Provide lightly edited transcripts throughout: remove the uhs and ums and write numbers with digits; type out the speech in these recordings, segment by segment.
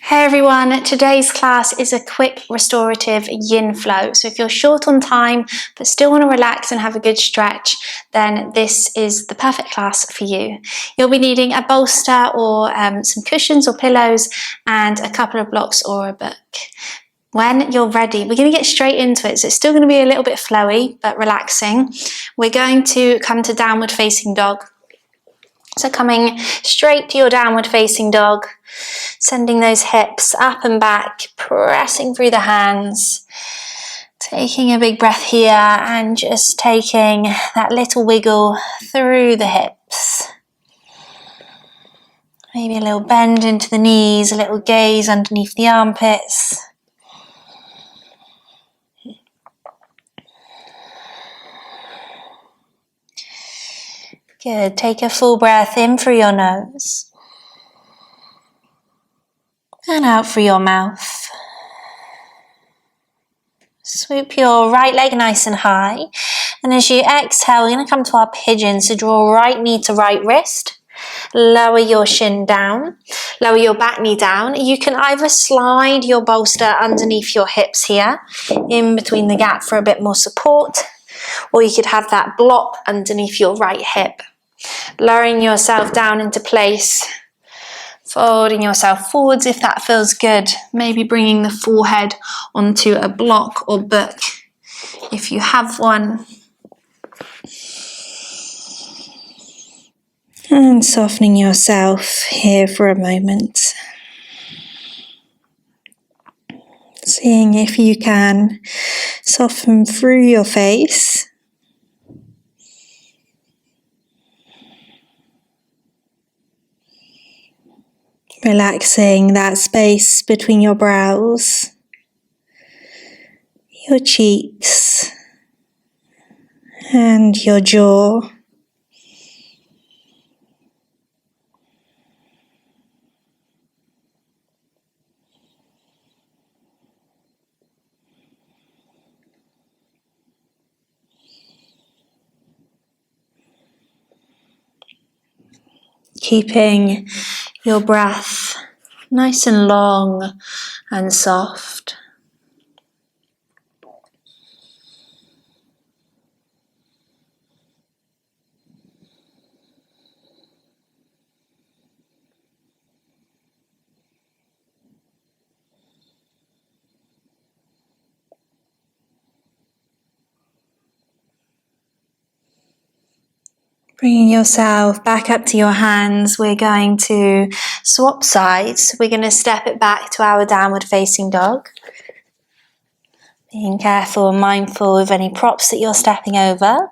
Hey everyone, today's class is a quick restorative yin flow. So if you're short on time but still want to relax and have a good stretch, then this is the perfect class for you. You'll be needing a bolster or some cushions or pillows and a couple of blocks or a book. When you're ready, we're going to get straight into it. So it's still going to be a little bit flowy but relaxing. We're going to come to downward facing dog. So coming straight to your downward facing dog, sending those hips up and back, pressing through the hands, taking a big breath here and just taking that little wiggle through the hips. Maybe a little bend into the knees, a little gaze underneath the armpits. Good, take a full breath in through your nose and out through your mouth. Swoop your right leg nice and high, and as you exhale, we're going to come to our pigeon. So draw right knee to right wrist, lower your shin down, lower your back knee down. You can either slide your bolster underneath your hips here, in between the gap for a bit more support, or you could have that block underneath your right hip. Lowering yourself down into place, folding yourself forwards if that feels good. Maybe bringing the forehead onto a block or book if you have one. And softening yourself here for a moment. Seeing if you can soften through your face. Relaxing that space between your brows, your cheeks, and your jaw. Keeping your breath nice and long and soft. Bringing yourself back up to your hands, we're going to swap sides. We're going to step it back to our downward facing dog. Being careful and mindful of any props that you're stepping over.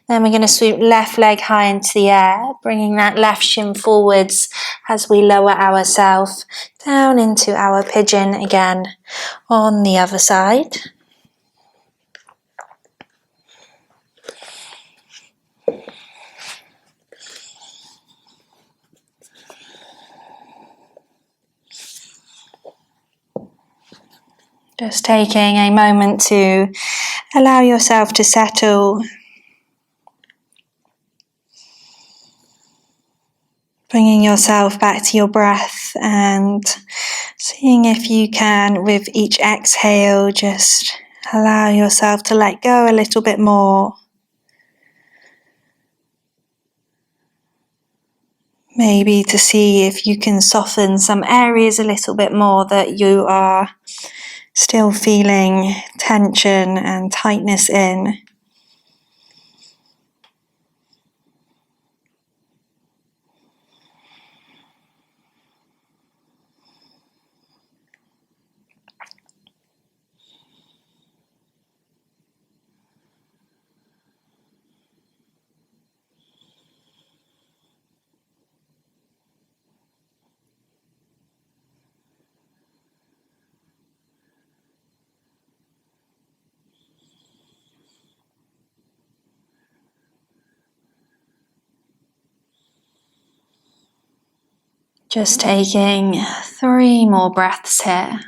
Then we're going to swoop left leg high into the air, bringing that left shin forwards as we lower ourselves down into our pigeon again on the other side. Just taking a moment to allow yourself to settle. Bringing yourself back to your breath and seeing if you can, with each exhale, just allow yourself to let go a little bit more. Maybe to see if you can soften some areas a little bit more that you are still feeling tension and tightness in. Just taking 3 more breaths here.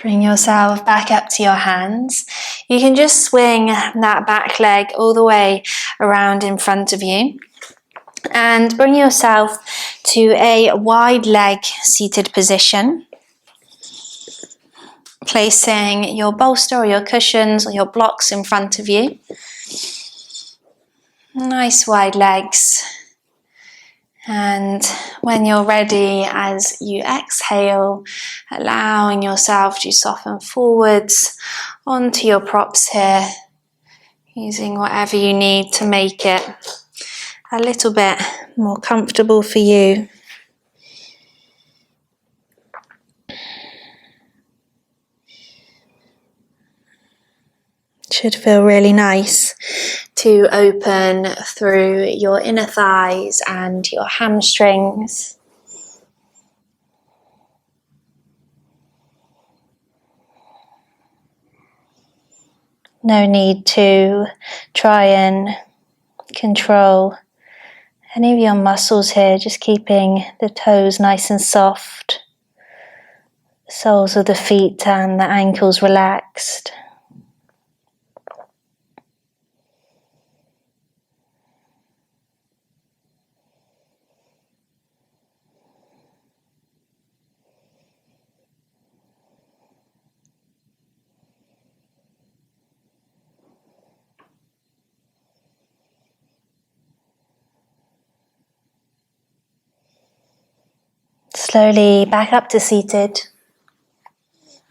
Bring yourself back up to your hands. You can just swing that back leg all the way around in front of you. And bring yourself to a wide leg seated position. Placing your bolster or your cushions or your blocks in front of you. Nice wide legs. And when you're ready, as you exhale, allowing yourself to soften forwards onto your props here, using whatever you need to make it a little bit more comfortable for you. Should feel really nice to open through your inner thighs and your hamstrings. No need to try and control any of your muscles here, just keeping the toes nice and soft, the soles of the feet and the ankles relaxed. Slowly back up to seated.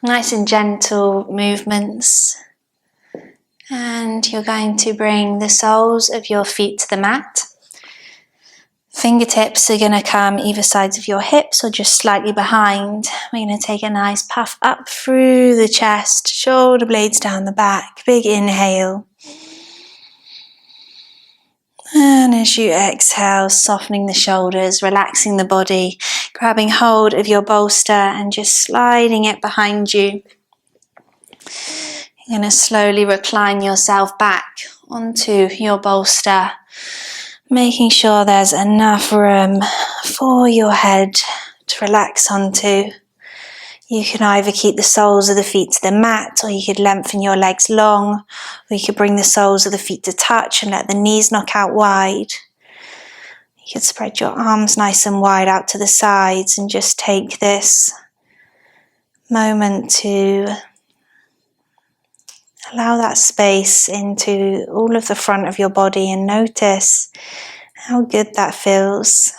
Nice and gentle movements. And you're going to bring the soles of your feet to the mat. Fingertips are going to come either sides of your hips or just slightly behind. We're going to take a nice puff up through the chest, shoulder blades down the back. Big inhale. And as you exhale, softening the shoulders, relaxing the body, grabbing hold of your bolster and just sliding it behind you. You're going to slowly recline yourself back onto your bolster, making sure there's enough room for your head to relax onto. You can either keep the soles of the feet to the mat, or you could lengthen your legs long, or you could bring the soles of the feet to touch and let the knees knock out wide. You could spread your arms nice and wide out to the sides and just take this moment to allow that space into all of the front of your body and notice how good that feels.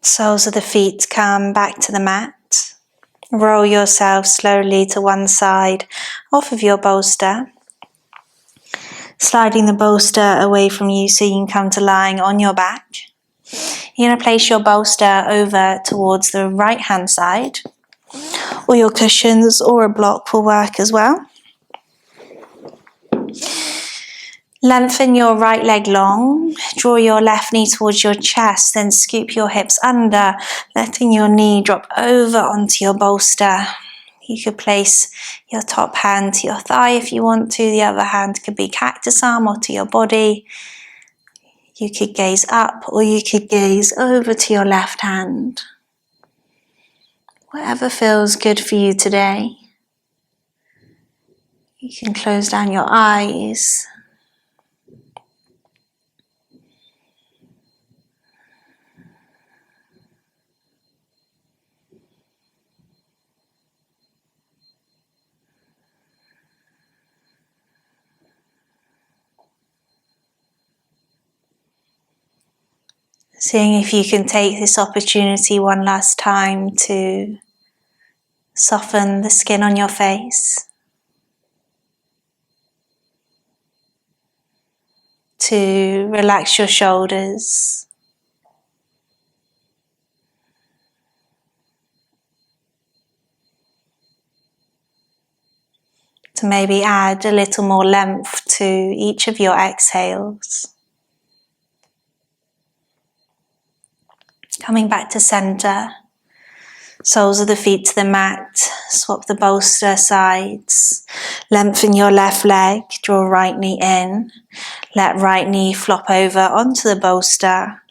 Soles of the feet come back to the mat. Roll yourself slowly to one side off of your bolster. Sliding the bolster away from you so you can come to lying on your back. You're going to place your bolster over towards the right hand side, or your cushions or a block will work as well. Lengthen your right leg long, draw your left knee towards your chest, then scoop your hips under, letting your knee drop over onto your bolster. You could place your top hand to your thigh if you want to, the other hand could be cactus arm or to your body. You could gaze up or you could gaze over to your left hand. Whatever feels good for you today. You can close down your eyes. Seeing if you can take this opportunity one last time to soften the skin on your face, to relax your shoulders, to maybe add a little more length to each of your exhales. Coming back to center, soles of the feet to the mat, swap the bolster sides, lengthen your left leg, draw right knee in, let right knee flop over onto the bolster,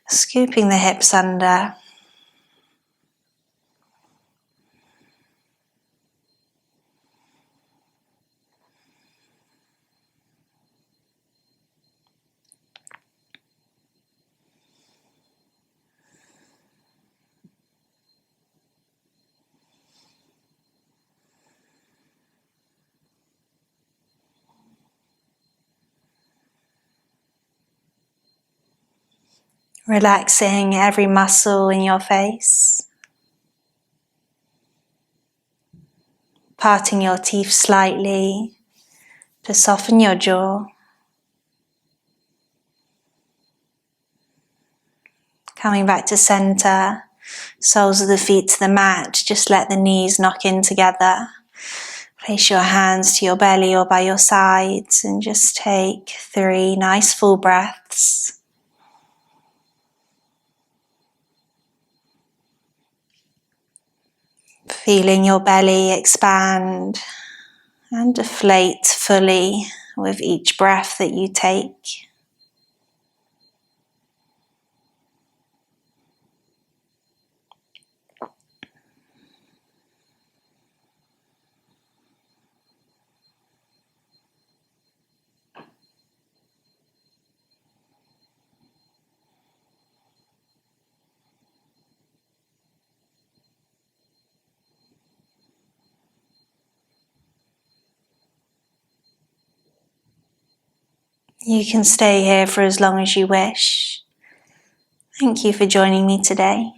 scooping the hips under. Relaxing every muscle in your face. Parting your teeth slightly to soften your jaw. Coming back to center, soles of the feet to the mat, just let the knees knock in together. Place your hands to your belly or by your sides and just take 3 nice full breaths. Feeling your belly expand and deflate fully with each breath that you take. You can stay here for as long as you wish. Thank you for joining me today.